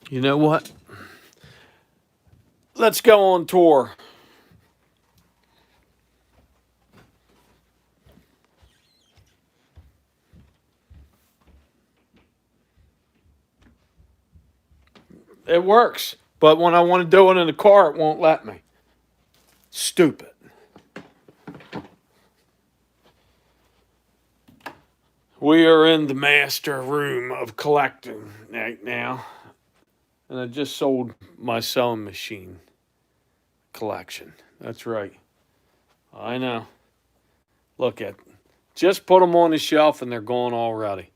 You know what? Let's go on tour. It works. But when I want to do it in the car, it won't let me. Stupid. We are in the master room of collecting right now. And I just sold my sewing machine collection. That's right. I know. Look at just put them on the shelf and they're gone already.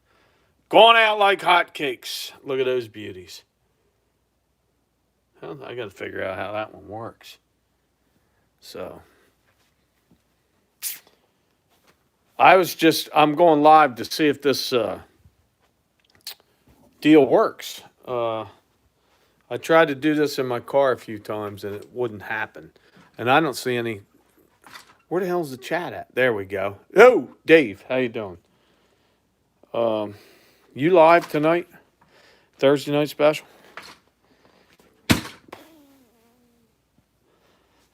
Going out like hotcakes. Look at those beauties. Well, I got to figure out how that one works. So I'm going live to see if this deal works. I tried to do this in my car a few times and it wouldn't happen. And I don't see any. Where the hell's the chat at? There we go. Oh, Dave, how you doing? Um, you live tonight? Thursday night special?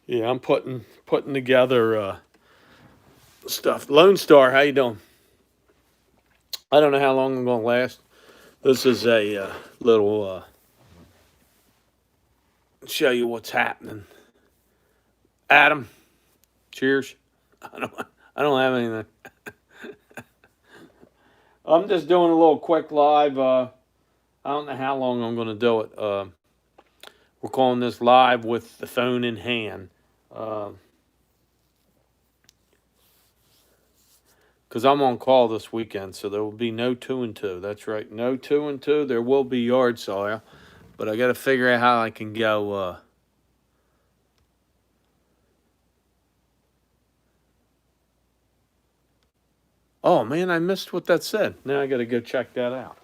Yeah, I'm putting together stuff. Lone Star, how you doing? I don't know how long I'm gonna last. This is a little show you what's happening. Adam, cheers. I don't have anything. I'm just doing a little quick live. I don't know how long I'm gonna do it. We're calling this live with the phone in hand. Because I'm on call this weekend, so there will be no 2 and 2. That's right, no 2 and 2. There will be yard sale, but I got to figure out how I can go. Oh man, I missed what that said. Now I got to go check that out.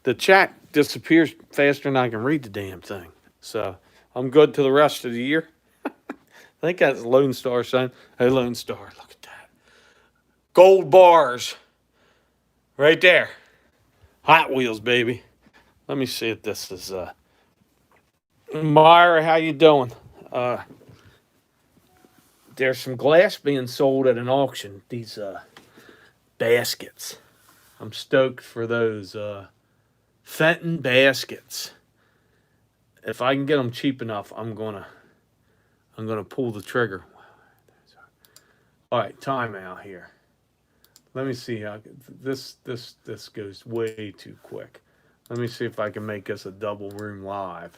The chat disappears faster than I can read the damn thing. So I'm good to the rest of the year. I think that's Lone Star saying, "Hey, Lone Star, look at that, gold bars right there, Hot Wheels, baby." Let me see if this is Myra. How you doing? Uh, there's some glass being sold at an auction. These baskets. I'm stoked for those Fenton baskets. If I can get them cheap enough, I'm gonna pull the trigger. All right, time out here. Let me see how this goes way too quick. Let me see if I can make this a double room live.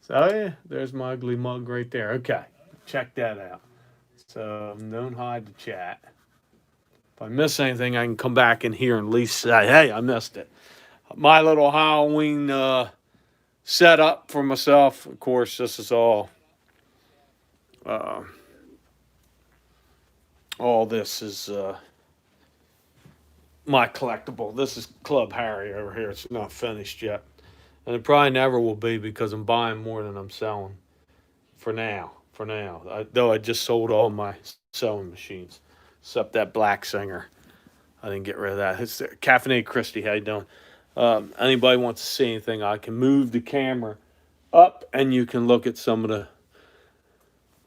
So yeah, there's my ugly mug right there. Okay, check that out. So don't hide the chat. If I miss anything, I can come back in here and at least say, "Hey, I missed it." My little Halloween setup for myself. Of course, this is uh, all this is my collectible. This is Club Harry over here. It's not finished yet, and it probably never will be because I'm buying more than I'm selling for now. Though I just sold all my sewing machines, except that Black Singer. I didn't get rid of that. It's Caffeinated Christie. How you doing? Anybody wants to see anything, I can move the camera up and you can look at some of the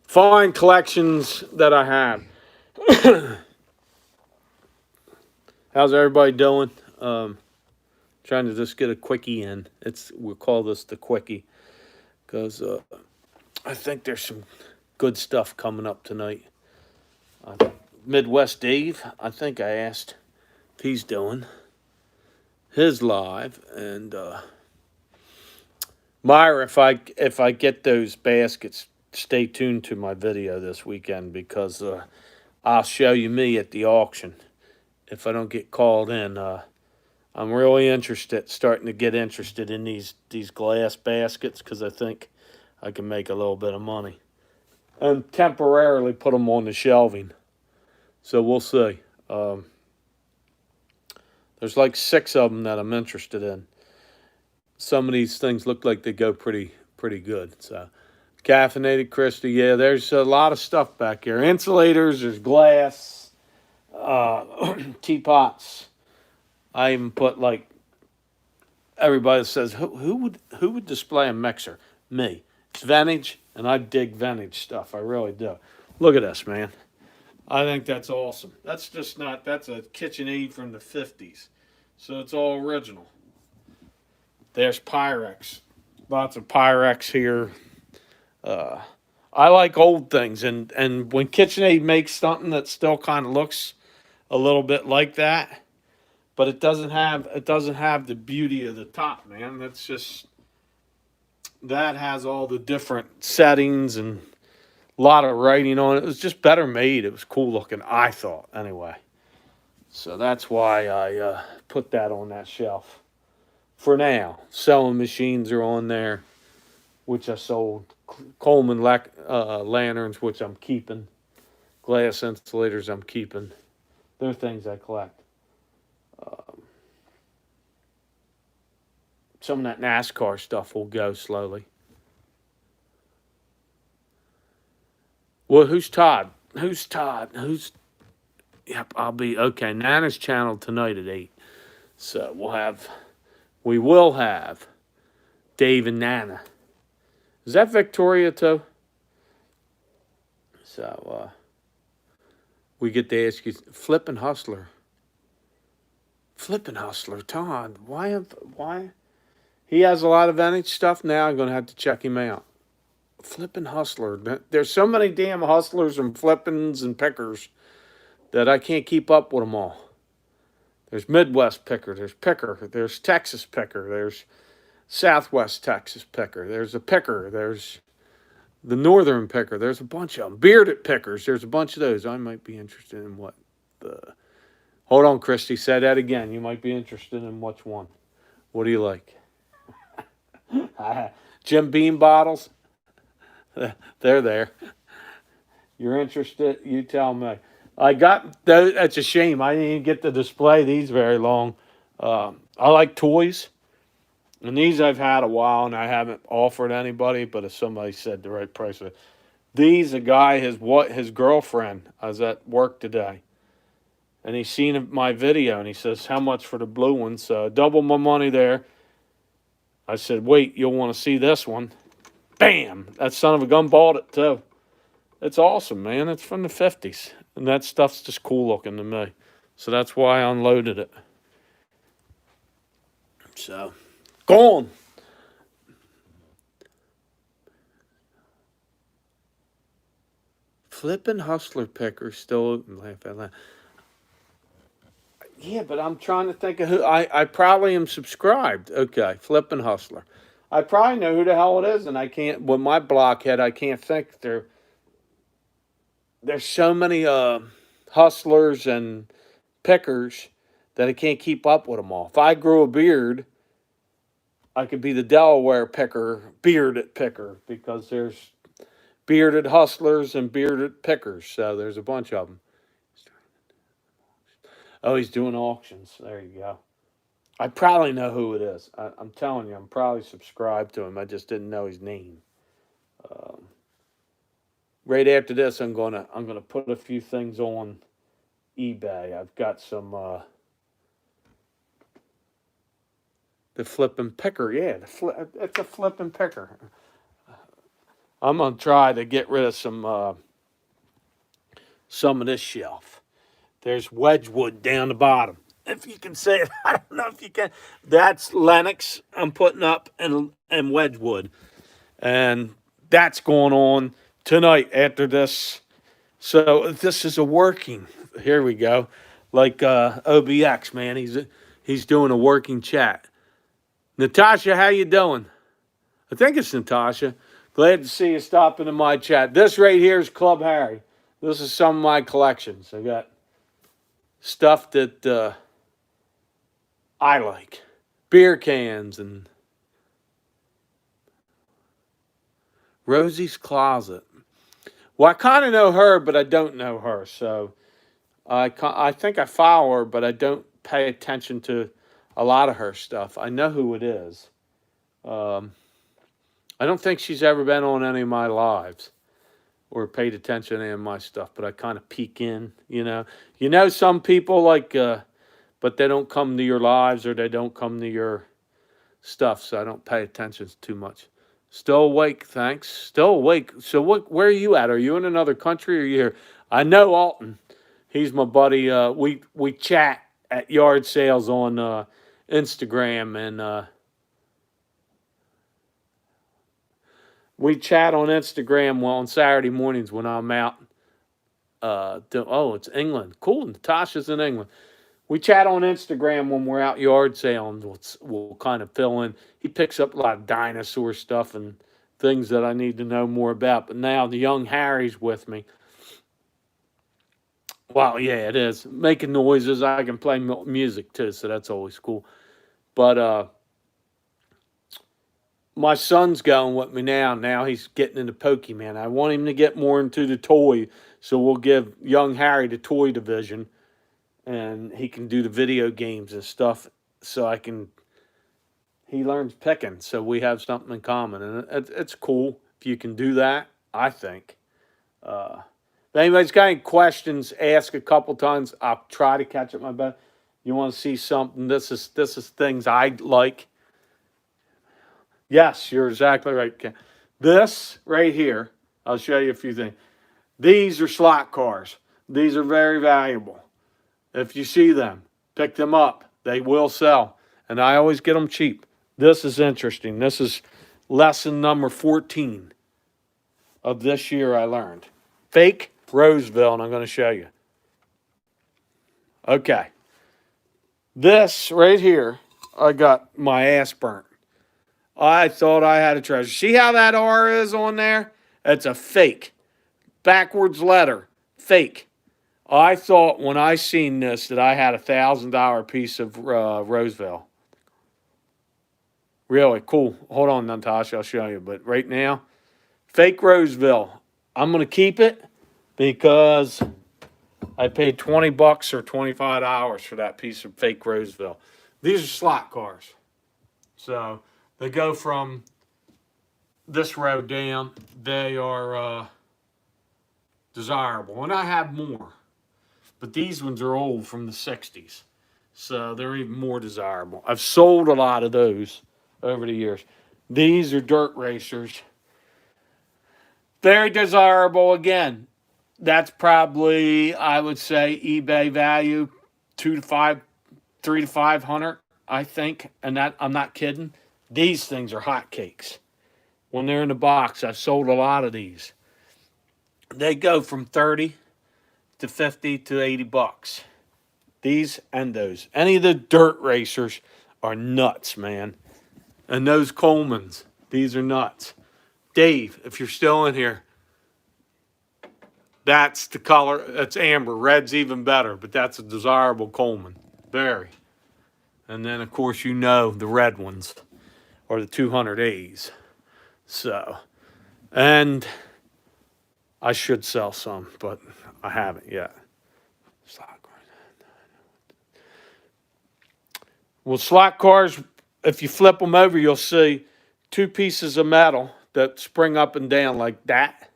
fine collections that I have. How's everybody doing? Trying to just get a quickie in. We'll call this the quickie because I think there's some good stuff coming up tonight. Midwest Dave, I think I asked if he's doing his live, and Myra, if I get those baskets, stay tuned to my video this weekend because I'll show you me at the auction. If I don't get called in, I'm really starting to get interested in these glass baskets because I think I can make a little bit of money and temporarily put them on the shelving. So we'll see. There's like 6 of them that I'm interested in. Some of these things look like they go pretty good. So Caffeinated Christie, yeah, there's a lot of stuff back here. Insulators, there's glass, teapots. I even put like everybody says, who would display a mixer? Me. It's vintage, and I dig vintage stuff. I really do. Look at this, man. I think that's awesome. That's just not. That's a KitchenAid from the '50s, so it's all original. There's Pyrex. Lots of Pyrex here. Uh, I like old things, and when KitchenAid makes something that still kind of looks a little bit like that, but it doesn't have the beauty of the top, man. That's just that has all the different settings and a lot of writing on it. It was just better made. It was cool looking, I thought, anyway. So that's why I put that on that shelf for now. Sewing machines are on there, which I sold. Coleman lanterns, which I'm keeping. Glass insulators, I'm keeping. They're things I collect. Um, some of that NASCAR stuff will go slowly. Well, who's Todd? Who's Todd? Who's? Yep, I'll be okay. Nana's channel tonight at 8. So we will have Dave and Nana. Is that Victoria too? So we get to ask you, Flippin' Hustler. Flippin' Hustler, Todd. Why? He has a lot of vintage stuff now. I'm gonna have to check him out. Flippin' Hustler. There's so many damn hustlers and flippins and pickers that I can't keep up with them all. There's Midwest picker. There's picker. There's Texas picker. There's Southwest Texas picker. There's a picker. There's the Northern picker. There's a bunch of them. Bearded pickers. There's a bunch of those. I might be interested in what the. Hold on, Christy. Say that again. You might be interested in which one. What do you like? Jim Beam bottles. They're there. You're interested? You tell me. I got. That's a shame. I didn't even get to display these very long. I like toys. And these I've had a while, and I haven't offered anybody. But if somebody said the right price, these a guy his girlfriend. I was at work today, and he seen my video, and he says, "How much for the blue one?" So double my money there. I said, "Wait, you'll want to see this one." Bam! That son of a gun bought it too. It's awesome, man. It's from the '50s, and that stuff's just cool looking to me. So that's why I unloaded it. So, go on. Flippin' Hustler Picker still laugh at that. Yeah, but I'm trying to think of who. I probably am subscribed. Okay, Flippin' Hustler. I probably know who the hell it is, and I can't. With my blockhead, I can't think. There's so many hustlers and pickers that I can't keep up with them all. If I grew a beard, I could be the Delaware picker, bearded picker, because there's bearded hustlers and bearded pickers. So there's a bunch of them. Oh, he's doing auctions. There you go. I probably know who it is. I'm telling you, I'm probably subscribed to him. I just didn't know his name. Um, right after this, I'm gonna put a few things on eBay. I've got some the flipping picker. Yeah, it's a flipping picker. I'm gonna try to get rid of some of this shelf. There's Wedgwood down the bottom. If you can say it, I don't know if you can. That's Lennox I'm putting up and Wedgwood. And that's going on tonight after this. So this is a working. Here we go. Like OBX, man. He's doing a working chat. Natasha, how you doing? I think it's Natasha. Glad to see you stopping in my chat. This right here is Club Harry. This is some of my collections. I got stuff that I like. Beer cans and Rosie's Closet. Well, I kind of know her, but I don't know her. So I think I follow her, but I don't pay attention to a lot of her stuff. I know who it is. Um, I don't think she's ever been on any of my lives or paid attention to any of my stuff, but I kind of peek in, you know. You know, some people like, but they don't come to your lives or they don't come to your stuff, so I don't pay attention too much. Still awake, thanks. Still awake. So where are you at? Are you in another country or are you here? I know Alton. He's my buddy. We chat at yard sales on Instagram, and we chat on Instagram on Saturday mornings when I'm out. It's England. Cool. Natasha's in England. We chat on Instagram when we're out yard sailing. We'll kind of fill in. He picks up a lot of dinosaur stuff and things that I need to know more about. But now the young Harry's with me. Wow, yeah, it is. Making noises. I can play music too, so that's always cool. But my son's going with me now. Now he's getting into Pokemon. I want him to get more into the toy, so we'll give young Harry the toy division, and he can do the video games and stuff. So he learns picking, so we have something in common, and it's cool if you can do that. I think. If anybody's got any questions, ask a couple times. I'll try to catch up my best. You want to see something? This is things I like. Yes, you're exactly right, Ken. This right here, I'll show you a few things. These are slot cars. These are very valuable. If you see them, pick them up. They will sell. And I always get them cheap. This is interesting. This is lesson number 14 of this year I learned. Fake Roseville, and I'm going to show you. Okay. This right here, I got my ass burnt. I thought I had a treasure. See how that R is on there? It's a fake. Backwards letter. Fake. I thought when I seen this that I had $1,000 piece of Roseville. Really cool. Hold on, Natasha. I'll show you. But right now, fake Roseville. I'm going to keep it because I paid $20 or $25 for that piece of fake Roseville. These are slot cars. So they go from this row down. They are desirable. And I have more. But these ones are old from the 60s. So they're even more desirable. I've sold a lot of those over the years. These are dirt racers. Very desirable again. That's probably, I would say, eBay value 3 to 500, I think. And that I'm not kidding. These things are hotcakes. When they're in the box, I've sold a lot of these. They go from 30 to 50 to 80 bucks. These and those. Any of the dirt racers are nuts, man. And those Colemans, these are nuts. Dave, if you're still in here, that's the color. That's amber. Red's even better, but that's a desirable Coleman. Very. And then, of course, you know the red ones are the 200As. So, and I should sell some, but I haven't yet. Well, slot cars, if you flip them over, you'll see two pieces of metal that spring up and down like that.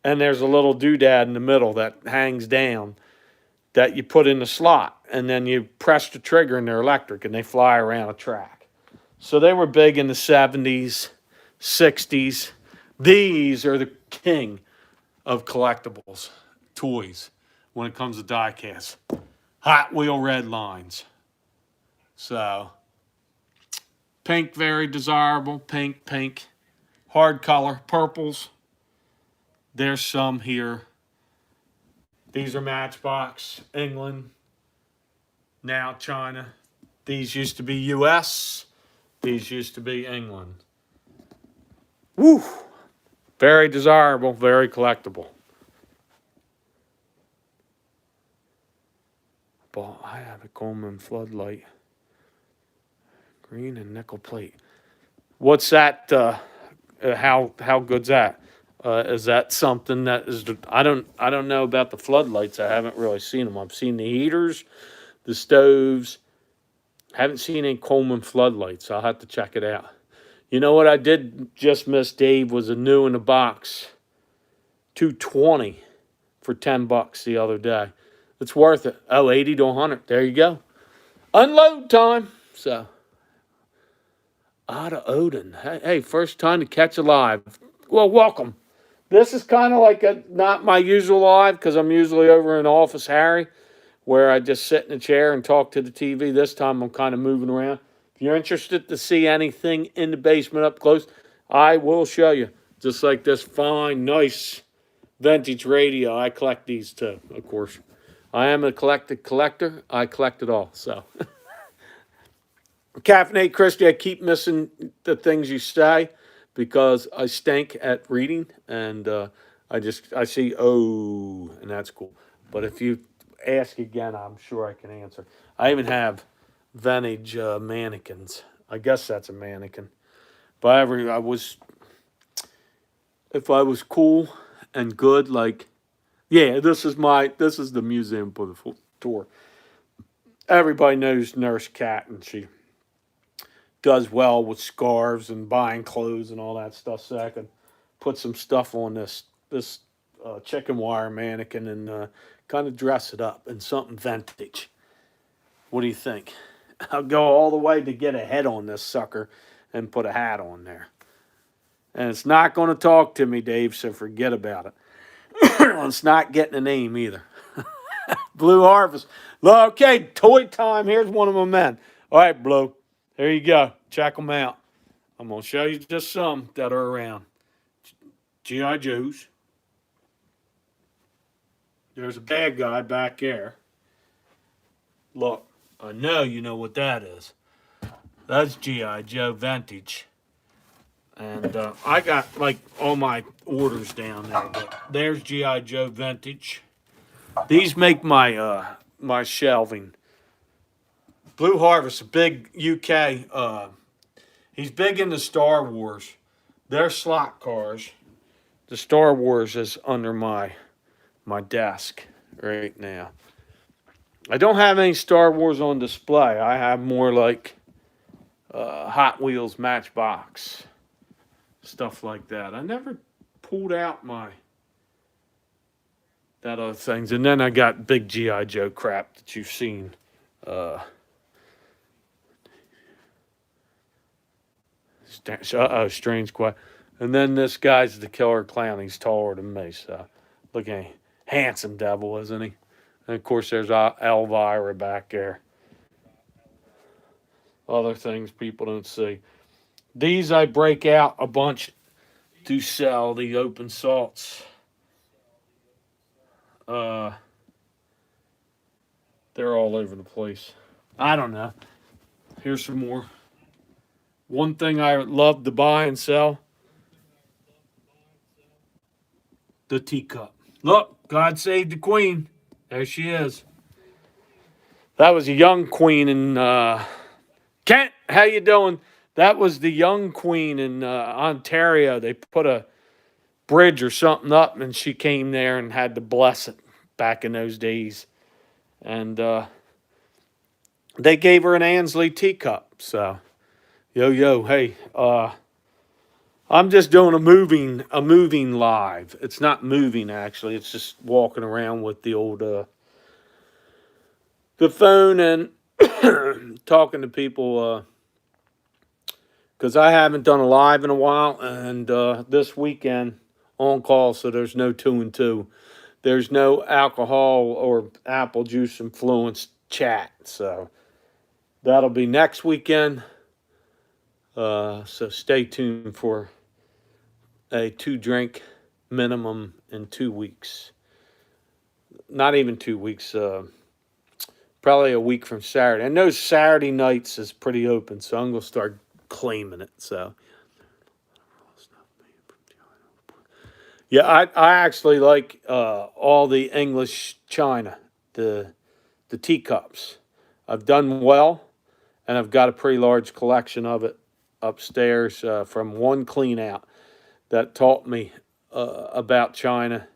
And there's a little doodad in the middle that hangs down that you put in the slot. And then you press the trigger and they're electric and they fly around a track. So they were big in the 70s, 60s. These are the king of collectibles, toys, when it comes to die-cast. Hot Wheel red lines. So, pink, very desirable. Pink, pink. Hard color, purples. There's some here. These are Matchbox, England. Now China. These used to be U.S. These used to be England. Woo! Very desirable, very collectible. But I have a Coleman floodlight. Green and nickel plate. What's that? How good's that? Is that something that is? I don't know about the floodlights. I haven't really seen them. I've seen the heaters, the stoves. Haven't seen any Coleman floodlights. I'll have to check it out. You know what I did just miss, Dave, was a new in the box. 220 for $10 the other day. It's worth it. Oh, 80 to 100. There you go. Unload time. So Out of Odin. Hey, first time to catch a live. Well, welcome. This is kind of like not my usual live because I'm usually over in Office Harry where I just sit in a chair and talk to the TV. This time I'm kind of moving around. If you're interested to see anything in the basement up close, I will show you. Just like this fine, nice vintage radio. I collect these too, of course. I am a collector. I collect it all. So, Caffeinate Christie, I keep missing the things you say because I stink at reading, and I see and that's cool. But if you ask again, I'm sure I can answer. I even have vintage mannequins. I guess that's a mannequin. If I was cool and good, like, yeah, this is the museum for the tour. Everybody knows Nurse Cat, and she does well with scarves and buying clothes and all that stuff. So I can put some stuff on this chicken wire mannequin and kind of dress it up in something vintage. What do you think? I'll go all the way to get a head on this sucker and put a hat on there. And it's not going to talk to me, Dave, so forget about it. It's not getting a name either. Blue Harvest. Okay, toy time. Here's one of my men. All right, Blue. There you go. Check them out. I'm going to show you just some that are around. G.I. Joes. There's a bad guy back there. Look, I know you know what that is. That's G.I. Joe Vintage. And I got like all my orders down there. But there's G.I. Joe Vintage. These make my shelving. Blue Harvest, a big UK. He's big into Star Wars. They're slot cars. The Star Wars is under my desk right now. I don't have any Star Wars on display. I have more like Hot Wheels, Matchbox, stuff like that. I never pulled out that other things. And then I got big G.I. Joe crap that you've seen. Strange quiet. And then this guy's the killer clown. He's taller than me. So look at him. Handsome devil, isn't he? And of course, there's Elvira back there. Other things people don't see. These I break out a bunch to sell, the open salts. They're all over the place. I don't know. Here's some more. One thing I love to buy and sell, the teacup. Look, God save the queen. There she is. That was a young queen in Kent. How you doing? That was the young queen in Ontario. They put a bridge or something up, and she came there and had to bless it back in those days. And they gave her an Ansley teacup. So, yo, hey, I'm just doing a moving live. It's not moving actually. It's just walking around with the old the phone and talking to people because I haven't done a live in a while, and this weekend on call, so there's no 2 and 2. There's no alcohol or apple juice influenced chat, so that'll be next weekend. So stay tuned for a 2-drink minimum in 2 weeks. Not even 2 weeks. Probably a week from Saturday. I know Saturday nights is pretty open, so I'm gonna start claiming it. So yeah, I actually like all the English china, the teacups. I've done well, and I've got a pretty large collection of it upstairs from one clean out that taught me about China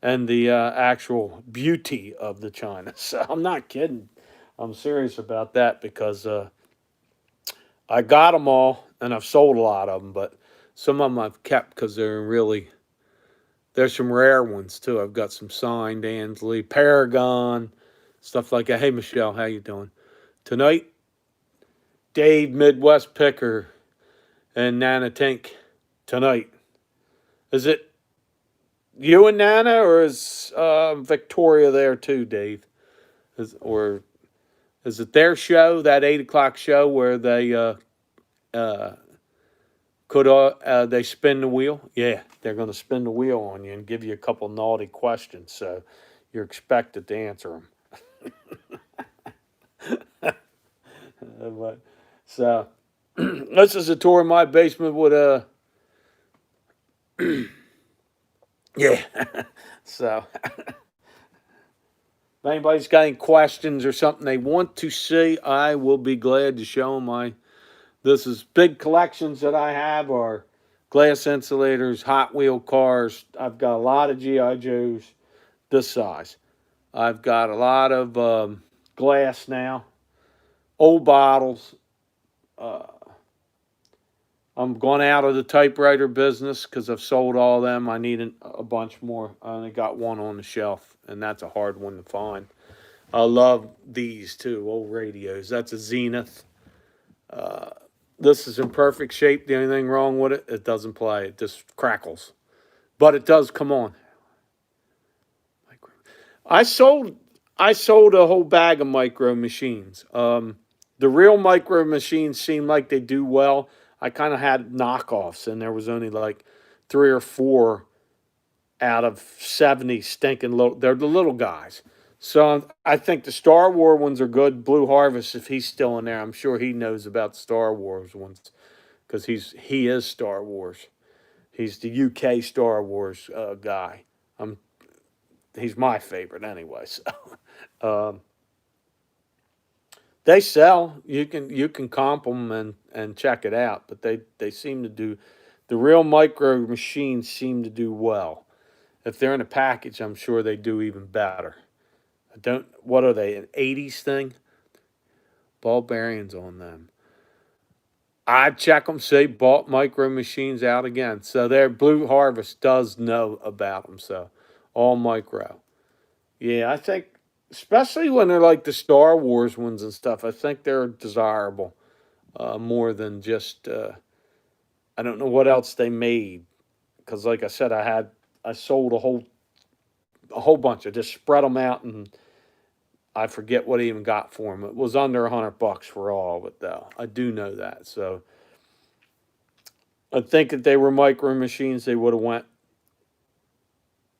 and the actual beauty of the China. So I'm not kidding. I'm serious about that because I got them all and I've sold a lot of them, but some of them I've kept because there's some rare ones too. I've got some signed Ansley, Paragon, stuff like that. Hey, Michelle, how you doing? Tonight, Dave Midwest Picker and Nana Tink tonight. Is it you and Nana, or is Victoria there too, Dave? Or is it their show, that 8 o'clock show where uh, could they spin the wheel? Yeah, they're going to spin the wheel on you and give you a couple naughty questions, so you're expected to answer them. But so this is a tour of my basement with yeah. So if anybody's got any questions or something they want to see, I will be glad to show them. This is big collections that I have are glass insulators, Hot Wheel cars. I've got a lot of GI Joes this size. I've got a lot of glass now, old bottles. Uh, I'm going out of the typewriter business because I've sold all of them. I need a bunch more. I only got one on the shelf, and that's a hard one to find. I love these too, old radios. That's a Zenith. Uh, this is in perfect shape. The only thing wrong with it, it doesn't play. It just crackles. But it does come on. I sold I sold a whole bag of micro machines. The real micro machines seemed like they do well. I kind of had knockoffs, and there was only like 3 or 4 out of 70 stinking little. They're the little guys. So I think the Star Wars ones are good. Blue Harvest, if he's still in there, I'm sure he knows about Star Wars ones because he is Star Wars. He's the UK Star Wars guy. I'm He's my favorite anyway. So um, they sell. You can comp them and check it out. But they seem to do the real micro machines seem to do well. If they're in a package, I'm sure they do even better. I don't. What are they? An '80s thing? Ball bearings on them. I check them. Say bought micro machines out again. So their Blue Harvest does know about them. So all micro. Yeah, I think, especially when they're like the Star Wars ones and stuff, I think they're desirable more than just. I don't know what else they made because, like I said, I sold a whole bunch. I just spread them out, and I forget what I even got for them. It was under $100 for all of it, though. I do know that. So I think if they were micro machines, they would have went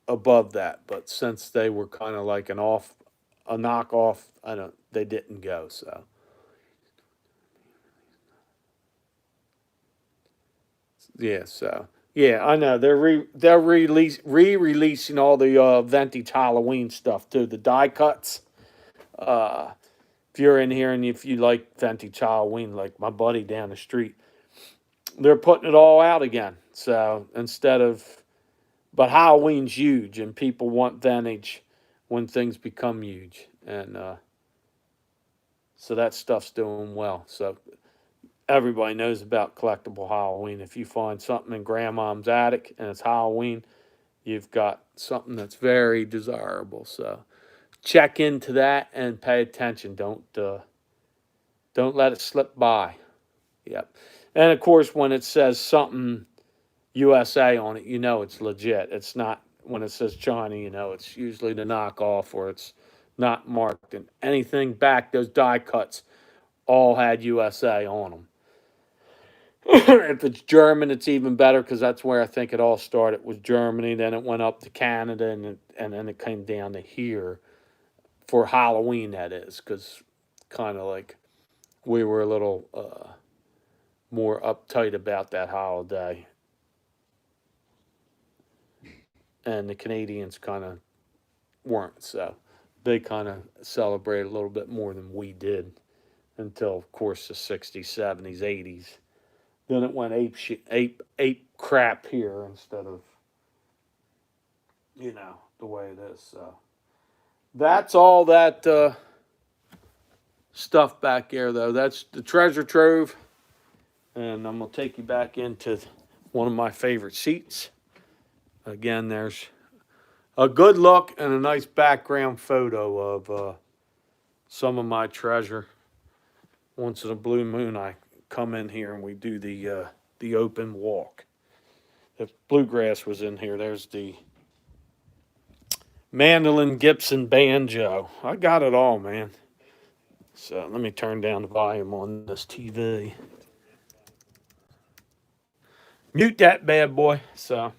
above that. But since they were kind of like a knockoff, I don't. They didn't go. So. Yeah, so yeah, I know they're re-releasing all the vintage Halloween stuff too. The die cuts. Uh, if you're in here and if you like vintage Halloween, like my buddy down the street, they're putting it all out again. So instead of, but Halloween's huge, and people want vintage when things become huge, and so that stuff's doing well. So everybody knows about collectible Halloween. If you find something in grandmom's attic and it's Halloween, you've got something that's very desirable. So check into that and pay attention. Don't let it slip by. Yep. And of course, when it says something USA on it, you know it's legit. It's not when it says China, you know it's usually the knockoff or it's not marked. And anything back, those die cuts all had USA on them. If it's German, it's even better because that's where I think it all started was Germany. Then it went up to Canada, and then it came down to here for Halloween. That is because kind of like we were a little more uptight about that holiday, and the Canadians kind of weren't. So they kind of celebrated a little bit more than we did until, of course, the '60s, '70s, '80s. Then it went ape crap here instead of the way it is. So that's all that stuff back there, though. That's the treasure trove, and I'm gonna take you back into one of my favorite seats. Again, there's a good look and a nice background photo of some of my treasure. Once in a blue moon, I come in here and we do the open walk. If bluegrass was in here, there's the mandolin, Gibson, banjo. I got it all, man. So let me turn down the volume on this TV. Mute that bad boy. So,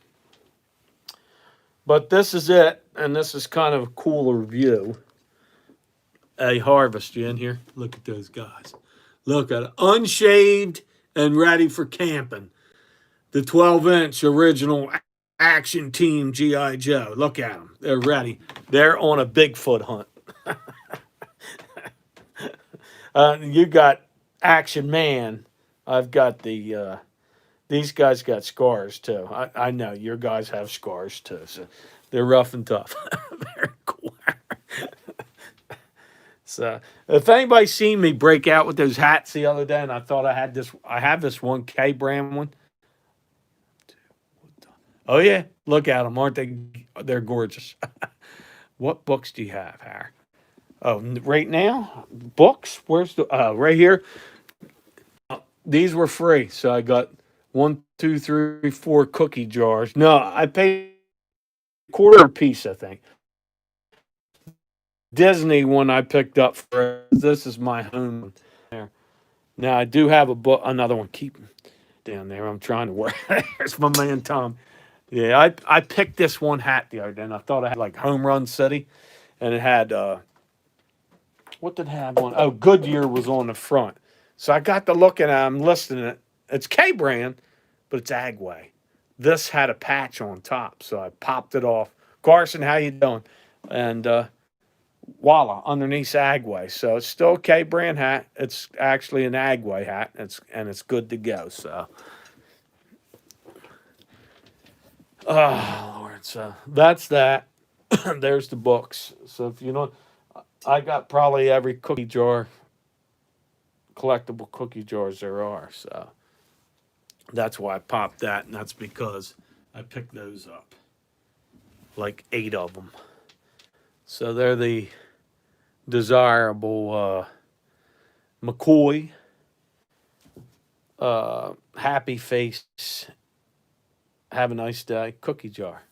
but this is it, and this is kind of a cooler view. A harvest, you in here? Look at those guys. Look at it. Unshaved and ready for camping. The 12-inch original Action Team G.I. Joe. Look at them. They're ready. They're on a Bigfoot hunt. You got Action Man. I've got the, these guys got scars too. I know your guys have scars too. So they're rough and tough. Very cool. So if anybody seen me break out with those hats the other day, and I thought I have this one K brand one. Oh yeah, look at them, aren't they? They're gorgeous. What books do you have, Harry? Oh, right now, books. Where's the right here? These were free, so I got 1, 2, 3, 4 cookie jars. No, I paid a quarter piece, I think. Disney one I picked up for this is my home there. Now I do have a book, another one. Keep down there. I'm trying to work. There's my man Tom. Yeah, I picked this one hat the other day, and I thought I had like Home Run City, and it had what did it have on? Oh, Goodyear was on the front. So I got to looking at it, I'm listening it. It's K brand, but it's Agway. This had a patch on top, so I popped it off. Carson, how you doing? And voila, underneath Agway. So it's still a K brand hat. It's actually an Agway hat. It's good to go. So, oh Lord, so that's that. There's the books. So if you know, I got probably every cookie jar, collectible cookie jars there are. So that's why I popped that, and that's because I picked those up, like 8 of them. So they're the desirable McCoy, Happy Face, Have a Nice Day cookie jar.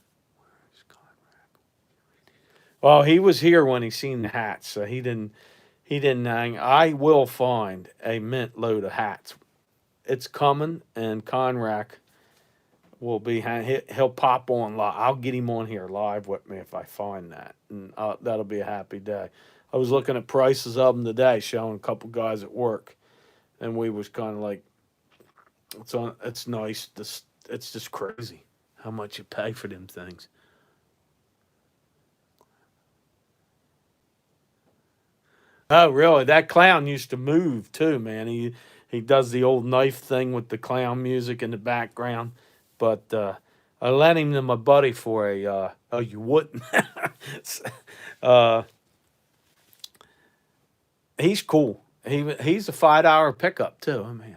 Well, he was here when he seen the hats, so he didn't hang. I will find a mint load of hats. It's coming, and Conrack will be. He'll pop on live. I'll get him on here live with me if I find that, and that'll be a happy day. I was looking at prices of them today, showing a couple guys at work, and we was kind of like, It's nice. It's just crazy how much you pay for them things. Oh, really? That clown used to move too, man. He does the old knife thing with the clown music in the background. But I lent him to my buddy for a. Oh, you wouldn't. uh, he's cool. He's a $5 pickup too. I mean,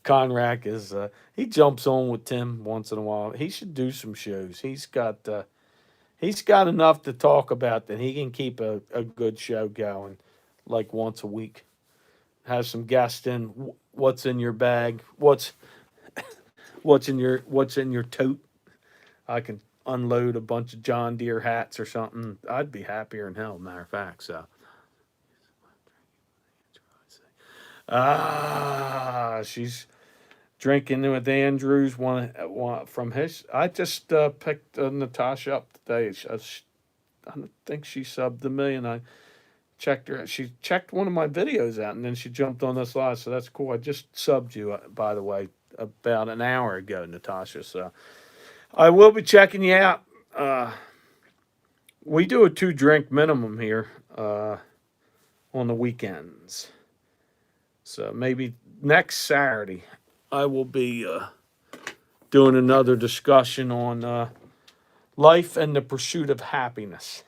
Conrack is. He jumps on with Tim once in a while. He should do some shows. He's got enough to talk about that he can keep a good show going, like once a week. Have some guests in. What's in your bag? What's in your tote? I can unload a bunch of John Deere hats or something. I'd be happier than hell. Matter of fact, so. She's drinking with Andrews. One from his. I just picked Natasha up today. I don't think she subbed the million. I checked her. She checked one of my videos out, and then she jumped on this live. So that's cool. I just subbed you, by the way, about an hour ago, Natasha. So I will be checking you out. We do a 2-drink minimum here on the weekends. So maybe next Saturday I will be doing another discussion on life and the pursuit of happiness.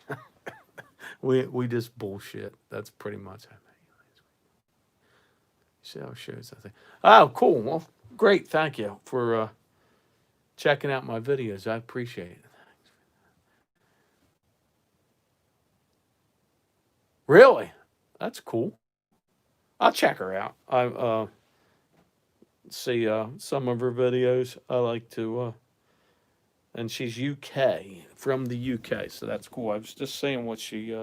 we just bullshit. That's pretty much it. See how it shows, I think. Oh, cool. Well, great. Thank you for checking out my videos. I appreciate it. Really? That's cool. I'll check her out. I see some of her videos. I like to, and she's UK, from the UK, so that's cool. I was just saying what she,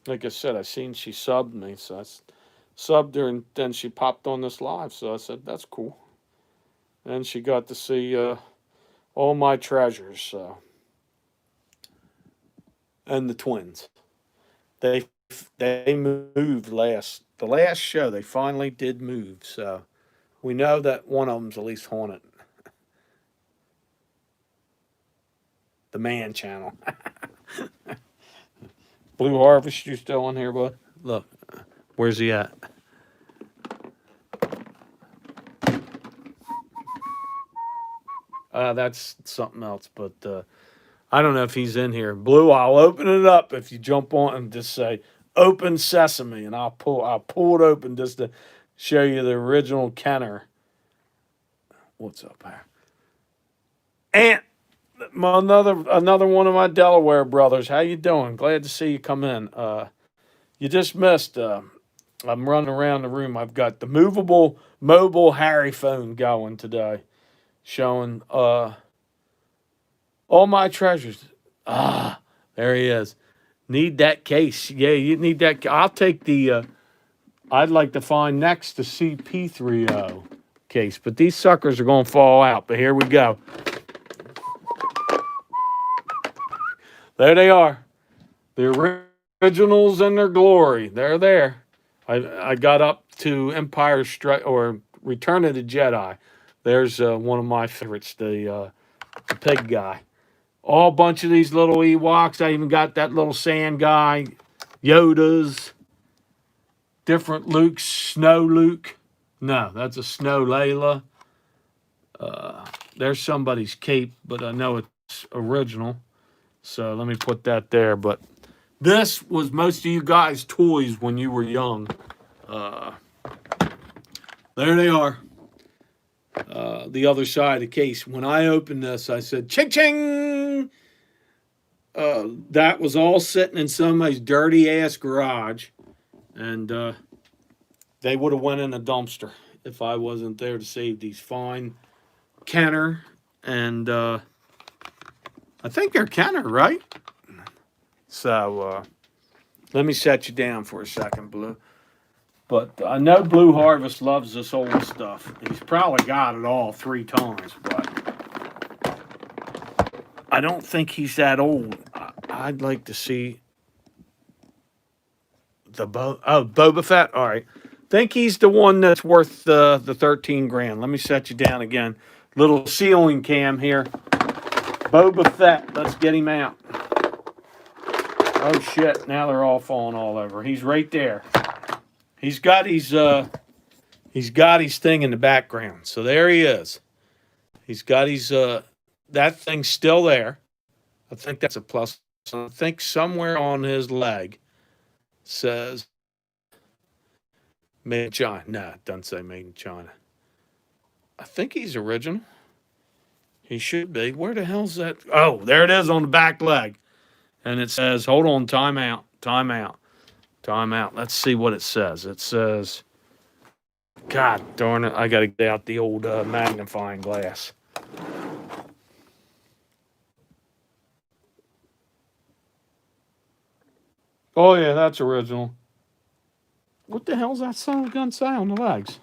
like I said, I seen she subbed me, so subbed her, and then she popped on this live, so I said that's cool. And she got to see all my treasures, so, and the twins. They they moved the last show. They finally did move, so we know that one of them's at least haunted. The Man Channel. Blue Harvest, you still on here, bud? Look, where's he at? That's something else, but I don't know if he's in here. Blue, I'll open it up if you jump on and just say "Open Sesame," and I'll pull it open just to show you the original Kenner. What's up there? Aunt, another one of my Delaware brothers. How you doing? Glad to see you come in. You just missed. I'm running around the room. I've got the movable mobile Harry phone going today, showing all my treasures. Ah, there he is. Need that case. Yeah, you need that. I'll take the. I'd like to find next the CP30 case, but these suckers are going to fall out. But here we go. There they are. The originals in their glory. They're there. I got up to Empire Strike or Return of the Jedi. There's one of my favorites, the pig guy. All bunch of these little Ewoks. I even got that little sand guy, Yoda's, different Lukes, Snow Luke. No, that's a Snow Layla. There's somebody's cape, but I know it's original. So let me put that there. But this was most of you guys' toys when you were young. There they are. The other side of the case. When I opened this, I said, ching, ching. That was all sitting in somebody's dirty ass garage. And they would have went in a dumpster if I wasn't there to save these fine Kenner. And I think they're Kenner, right? So let me set you down for a second, Blue. But I know Blue Harvest loves this old stuff. He's probably got it all 3 times, but I don't think he's that old. I'd like to see the Boba Fett. All right, think he's the one that's worth the 13 grand. Let me set you down again. Little ceiling cam here. Boba Fett. Let's get him out. Oh shit! Now they're all falling all over. He's right there. He's got his thing in the background. So there he is. He's got his that thing's still there. I think that's a plus. I think somewhere on his leg says made in China. No, it doesn't say made in China. I think he's original. He should be. Where the hell's that? Oh, there it is on the back leg. And it says, hold on, time out, time out, time out. Let's see what it says. It says, God darn it, I got to get out the old magnifying glass. Oh, yeah, that's original. What the hell's that son of a gun say on the legs?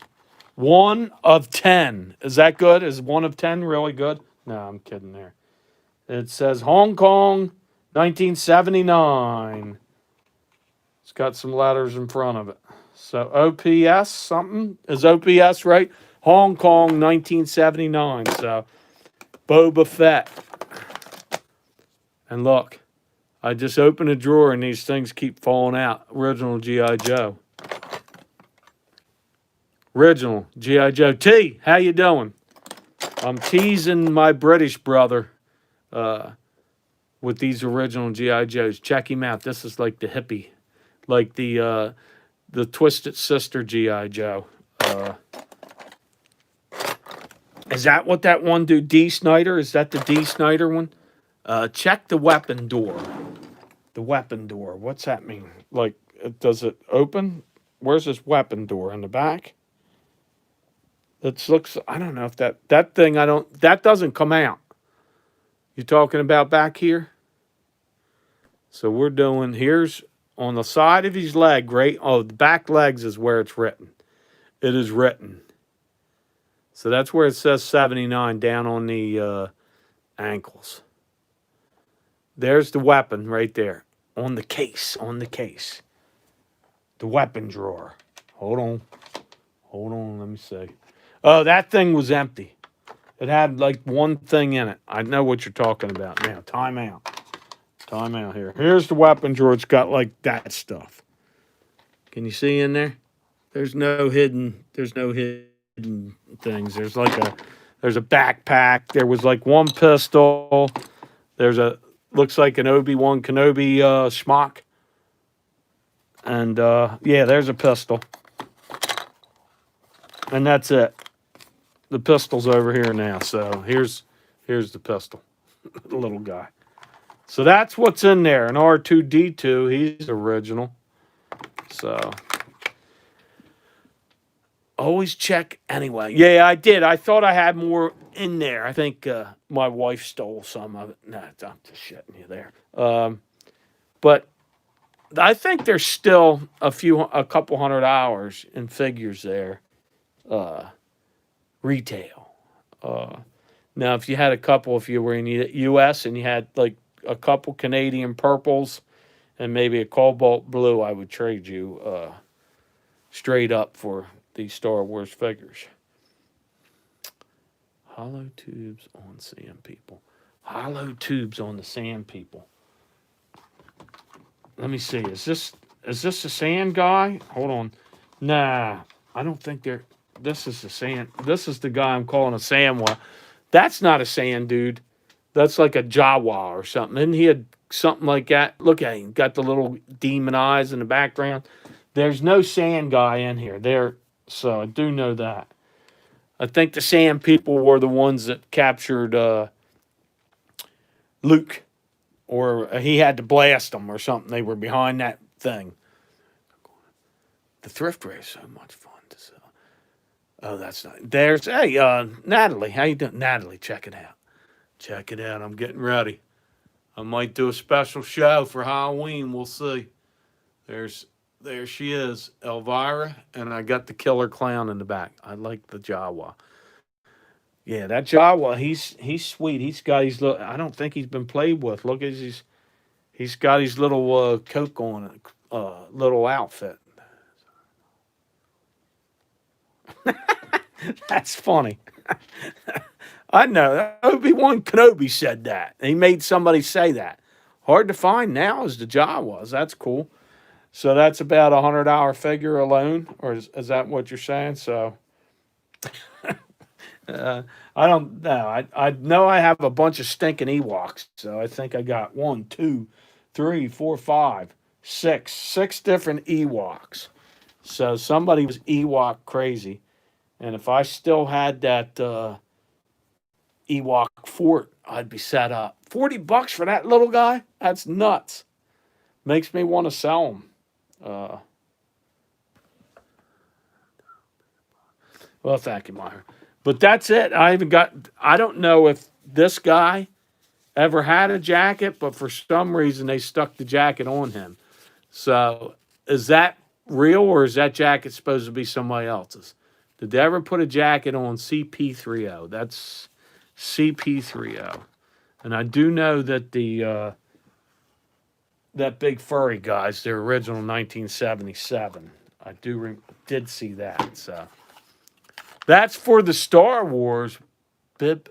1 of 10. Is that good? Is 1 of 10 really good? No, I'm kidding there. It says Hong Kong, 1979. It's got some letters in front of it. So OPS something. Is OPS right? Hong Kong, 1979. So Boba Fett. And look, I just opened a drawer and these things keep falling out. Original G.I. Joe. Original G.I. Joe. T, how you doing? I'm teasing my British brother with these original G.I. Joes. Check him out. This is like the hippie. Like the Twisted Sister G.I. Joe. Is that what that one do? D. Snyder? Is that the D. Snyder one? Check the weapon door. The weapon door. What's that mean? Like, does it open? where's this weapon door in the back? It looks. I don't know if that thing. I don't. That doesn't come out. You talking about back here? So we're doing. Here's on the side of his leg. Right. Oh, the back legs is where it's written. It is written. So that's where it says 79 down on the ankles. There's the weapon right there on the case. On the case. The weapon drawer. Hold on. Hold on. Let me see. Oh, that thing was empty. It had like one thing in it. I know what you're talking about now. Time out. Time out here. Here's the weapon drawer. It's got like that stuff. Can you see in there? There's no hidden things. There's a backpack. There was like one pistol. Looks like an Obi-Wan Kenobi schmuck. And yeah, there's a pistol. And that's it. The pistol's over here now. So here's the pistol. The little guy. So that's what's in there. An R2-D2. He's original. So always check anyway. Yeah, I did. I thought I had more in there. I think my wife stole some of it. Nah, I'm just shitting you there. But I think there's still a couple $100 in figures there. Retail. Now, if you had a couple, if you were in the U.S. and you had like a couple Canadian purples and maybe a cobalt blue, I would trade you straight up for these Star Wars figures. Hollow tubes on Sand People. Hollow tubes on the Sand People. Let me see. Is this a sand guy? Hold on. Nah, I don't think they're. This is the sand. This is the guy I'm calling a Samwa. That's not a sand dude. That's like a Jawa or something. And he had something like that. Look at him. Got the little demon eyes in the background. There's no sand guy in here. So I do know that. I think the Sand People were the ones that captured Luke. Or he had to blast them or something. They were behind that thing. The thrift rate is so much fun to sell. Oh, that's not. There's, hey, Natalie. How you doing? Natalie, check it out. Check it out. I'm getting ready. I might do a special show for Halloween. We'll see. There she is, Elvira. And I got the killer clown in the back. I like the Jawa. Yeah, that Jawa, he's sweet. He's got his little. I don't think he's been played with. Look at he's got his little coat on, little outfit. That's funny. I know. Obi-Wan Kenobi said that. He made somebody say that. Hard to find now as the Jawas. That's cool. So that's about $100 figure alone, or is that what you're saying? So. I don't know. I know I have a bunch of stinking Ewoks, so I think I got 1, 2, 3, 4, 5, 6 different Ewoks. So somebody was Ewok crazy, and if I still had that Ewok fort, I'd be set up. $40 for that little guy? That's nuts. Makes me want to sell him. Well, thank you, Meyer. But that's it. I don't know if this guy ever had a jacket, but for some reason they stuck the jacket on him. So is that real or is that jacket supposed to be somebody else's? Did they ever put a jacket on CP30? That's CP30. And I do know that that big furry guy's their original 1977. I did see that, so. That's for the Star Wars. Bip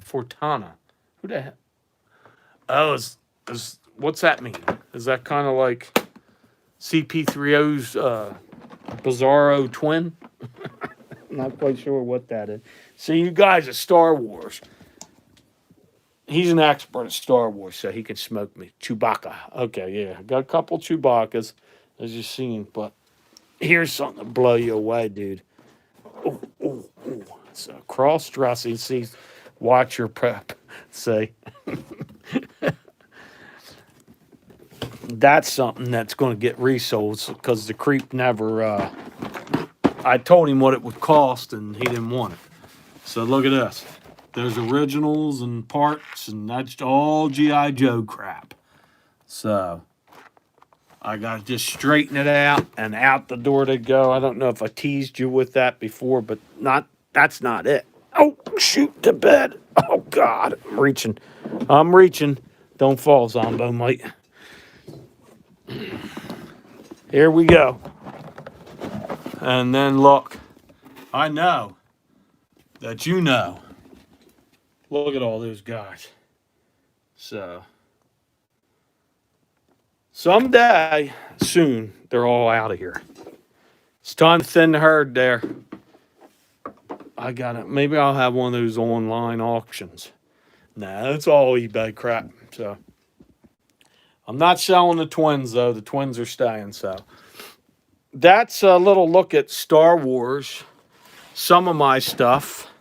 Fortuna. Who the hell? Oh, what's that mean? Is that kind of like CP30's Bizarro twin? Not quite sure what that is. See, you guys at Star Wars. He's an expert at Star Wars, so he can smoke me. Chewbacca. Okay, yeah. Got a couple Chewbaccas, as you've seen. But here's something to blow you away, dude. Oh. So cross-dressing. See, watch your prep. Say. that's something that's going to get resold because the creep never. I told him what it would cost, and he didn't want it. So look at this. There's originals and parts, and that's all GI Joe crap. So I got to just straighten it out, and out the door they go. I don't know if I teased you with that before, but that's not it. Oh, shoot, to bed. Oh, God, I'm reaching. I'm reaching. Don't fall, Zombo, mate. Here we go. And then look, I know that you know. Look at all those guys. So someday, soon, they're all out of here. It's time to thin the herd there. I got it. Maybe I'll have one of those online auctions. Nah, it's all eBay crap. So I'm not selling the twins, though. The twins are staying. So that's a little look at Star Wars. Some of my stuff.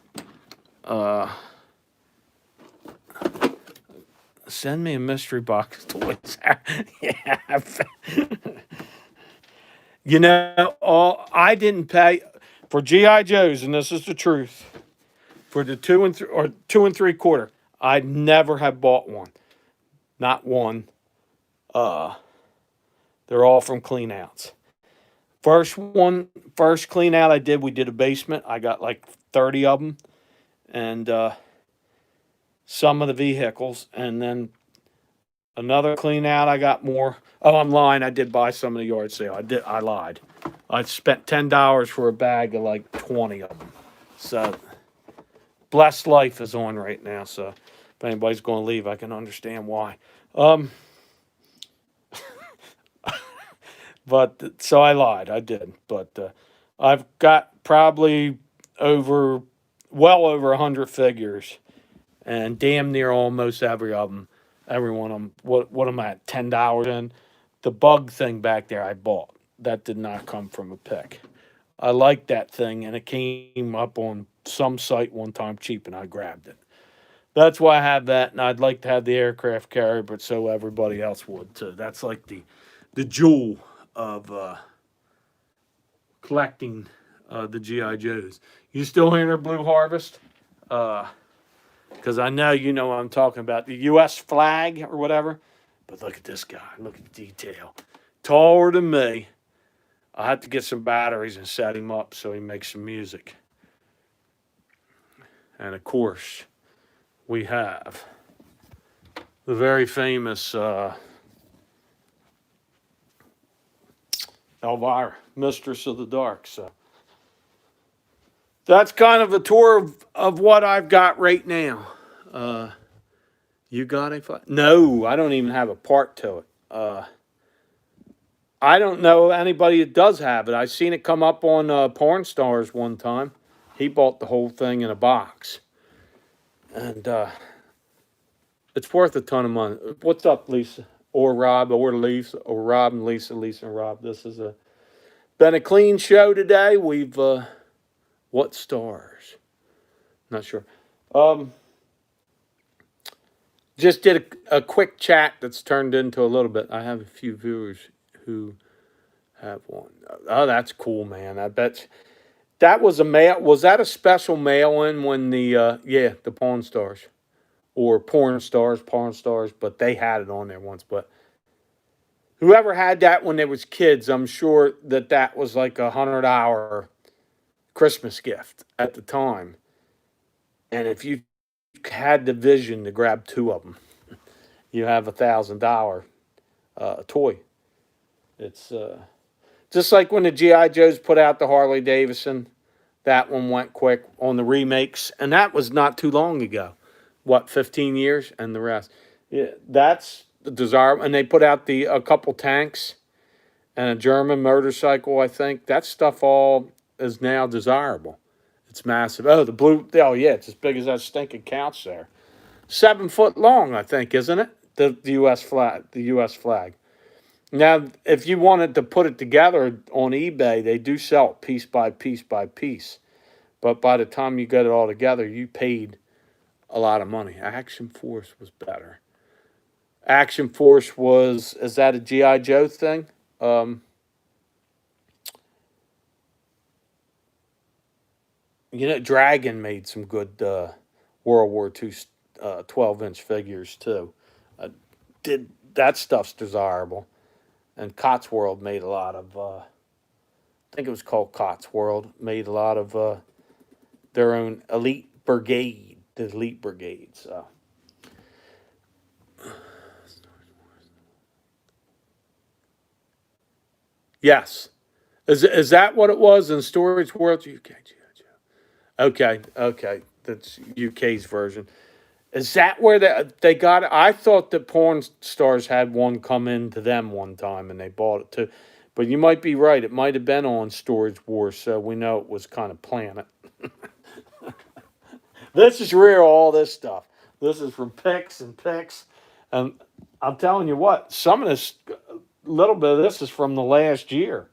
Send me a mystery box of toys. Yeah. You know, I didn't pay for GI Joes, and this is the truth. For the 2 and 3/4, I never have bought one, not one. They're all from clean outs. First clean out I did, we did a basement. I got like 30 of them, and some of the vehicles, and then another clean out. I got more. Oh, I'm lying. I did buy some of the yard sale. I lied. I spent $10 for a bag of like 20 of them. So, Blessed Life is on right now. So, if anybody's going to leave, I can understand why. But so I lied. I did. But I've got probably well over 100 figures, and damn near almost every one of them. What am I at? $10 in. The bug thing back there I bought. That did not come from a pick. I liked that thing, and it came up on some site one time cheap, and I grabbed it. That's why I have that, and I'd like to have the aircraft carrier, but so everybody else would too. That's like the jewel of collecting the GI Joes. You still hearing their Blue Harvest? Because I know you know what I'm talking about. The U.S. flag or whatever. But look at this guy. Look at the detail. Taller than me. I have to get some batteries and set him up so he makes some music. And of course, we have the very famous Elvira, Mistress of the Dark. So that's kind of a tour of what I've got right now. You got a No, I don't even have a part to it. I don't know anybody that does have it. I seen it come up on Porn Stars one time. He bought the whole thing in a box. And it's worth a ton of money. What's up, Lisa? Or Rob, or Lisa, or Rob and Lisa, Lisa and Rob. This has been a clean show today. We've, what stars? Not sure. Just did a quick chat that's turned into a little bit. I have a few viewers who have one. Oh, that's cool, man. I bet that was a mail. Was that a special mail-in when the Pawn Stars or Porn Stars, but they had it on there once. But whoever had that when they was kids, I'm sure that was like a $100 Christmas gift at the time. And if you had the vision to grab two of them, you have $1,000 toy. It's just like when the GI Joes put out the Harley Davidson. That one went quick on the remakes, and that was not too long ago. What, 15 years and the rest? Yeah, that's the desire. And they put out a couple tanks and a German motorcycle. I think that stuff all is now desirable. It's massive. Oh, the blue. Oh, yeah, it's as big as that stinking couch there. 7 foot long, I think, isn't it? The U.S. flag. The U.S. flag. Now, if you wanted to put it together on eBay, they do sell it piece by piece by piece. But by the time you got it all together, you paid a lot of money. Action Force was better. Action Force was, is that a G.I. Joe thing? Um, Dragon made some good World War II 12-inch figures too. Uh, did that stuff's desirable. And Cotsworld made a lot of, I think it was called Cotsworld, made a lot of their own elite brigade, the elite brigade. So, yes. Is that what it was in Storage World? UK. Okay, okay. That's UK's version. Is that where they got it? I thought that porn stars had one come into them one time and they bought it too. But you might be right. It might have been on Storage Wars, so we know it was kind of Planet. This is real, all this stuff. This is from pics and pics. And I'm telling you what, some of this, little bit of this is from the last year.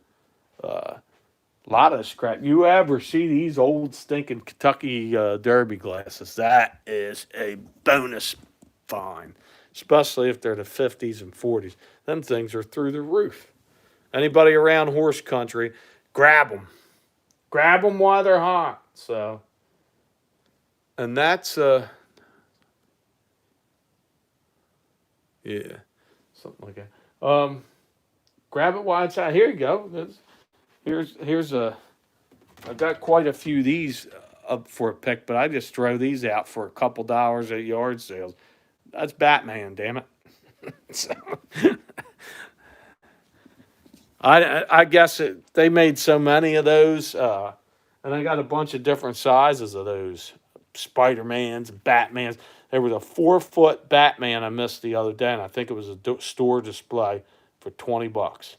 A lot of this crap. You ever see these old stinking Kentucky Derby glasses? That is a bonus find, especially if they're the 50s and 40s. Them things are through the roof. Anybody around horse country, grab them. Grab them while they're hot. So, and that's yeah, something like that. Grab it while it's out. Here you go. Here's a. I've got quite a few of these up for a pick, but I just throw these out for a couple dollars at yard sales. That's Batman, damn it. So, I guess they made so many of those, and I got a bunch of different sizes of those Spider Mans, Batmans. There was a 4-foot Batman I missed the other day, and I think it was a store display for $20.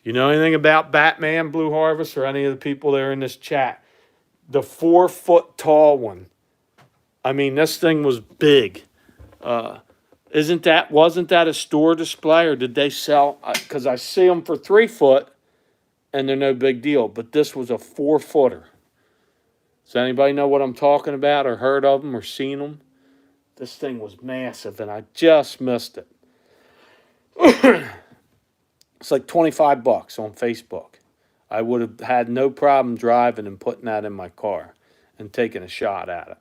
You know anything about Batman, Blue Harvest, or any of the people there in this chat? The 4-foot tall one. I mean, this thing was big. Wasn't that a store display, or did they sell? Because I see them for 3 foot, and they're no big deal. But this was a 4-footer. Does anybody know what I'm talking about, or heard of them, or seen them? This thing was massive, and I just missed it. It's like $25 on Facebook. I would have had no problem driving and putting that in my car and taking a shot at it.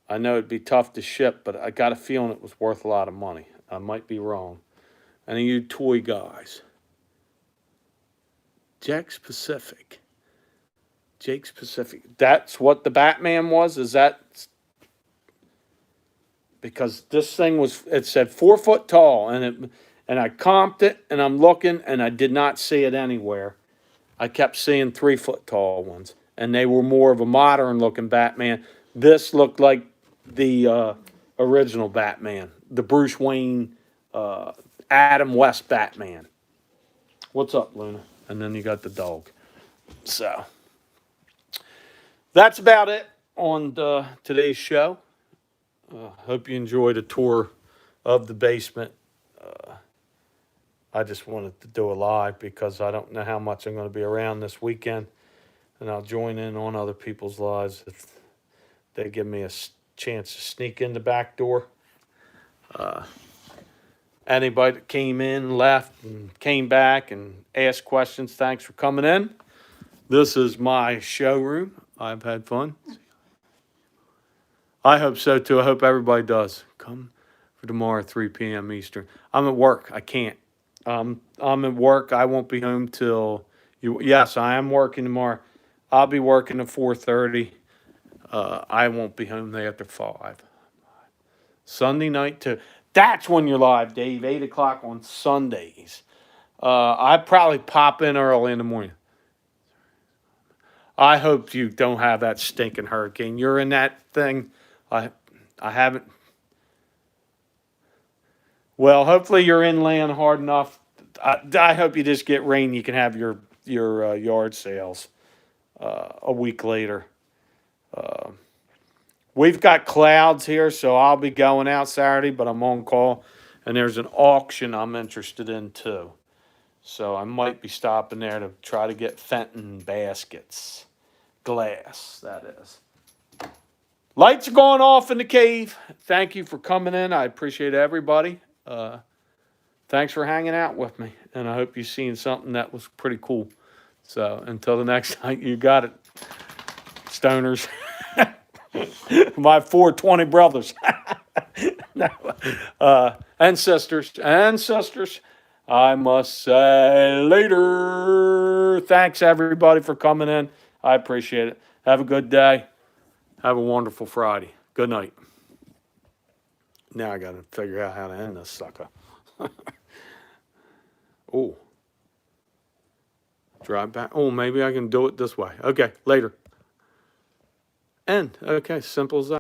I know it'd be tough to ship, but I got a feeling it was worth a lot of money. I might be wrong. Any of you toy guys? Jake's Pacific. Jake's Pacific. That's what the Batman was? Is that because this thing was, it said 4 foot tall, and I comped it, and I'm looking, and I did not see it anywhere. I kept seeing 3 foot tall ones, and they were more of a modern looking Batman. This looked like the original Batman, the Bruce Wayne, Adam West Batman. What's up, Luna? And then you got the dog. So that's about it on today's show. Hope you enjoyed a tour of the basement. I just wanted to do a live because I don't know how much I'm going to be around this weekend, and I'll join in on other people's lives if they give me a chance to sneak in the back door. Anybody that came in, left, and came back and asked questions, thanks for coming in. This is my showroom. I've had fun. I hope so too. I hope everybody does. Come for tomorrow, 3 p.m. Eastern. I'm at work. I can't. I'm at work. I won't be home till you. Yes, I am working tomorrow. I'll be working at 4:30. I won't be home there after 5. Sunday night too. That's when you're live, Dave. 8 o'clock on Sundays. I probably pop in early in the morning. I hope you don't have that stinking hurricane. You're in that thing. I haven't. Well, hopefully you're inland hard enough. I hope you just get rain. You can have your yard sales a week later. We've got clouds here, so I'll be going out Saturday, but I'm on call, and there's an auction I'm interested in too. So I might be stopping there to try to get Fenton baskets, glass that is. Lights are going off in the cave. Thank you for coming in. I appreciate everybody. Thanks for hanging out with me. And I hope you've seen something that was pretty cool. So until the next time, you got it, stoners. My 420 brothers. And sisters. I must say later. Thanks, everybody, for coming in. I appreciate it. Have a good day. Have a wonderful Friday. Good night. Now I got to figure out how to end this sucker. Oh. Drive back. Oh, maybe I can do it this way. Okay, later. End. Okay, simple as that.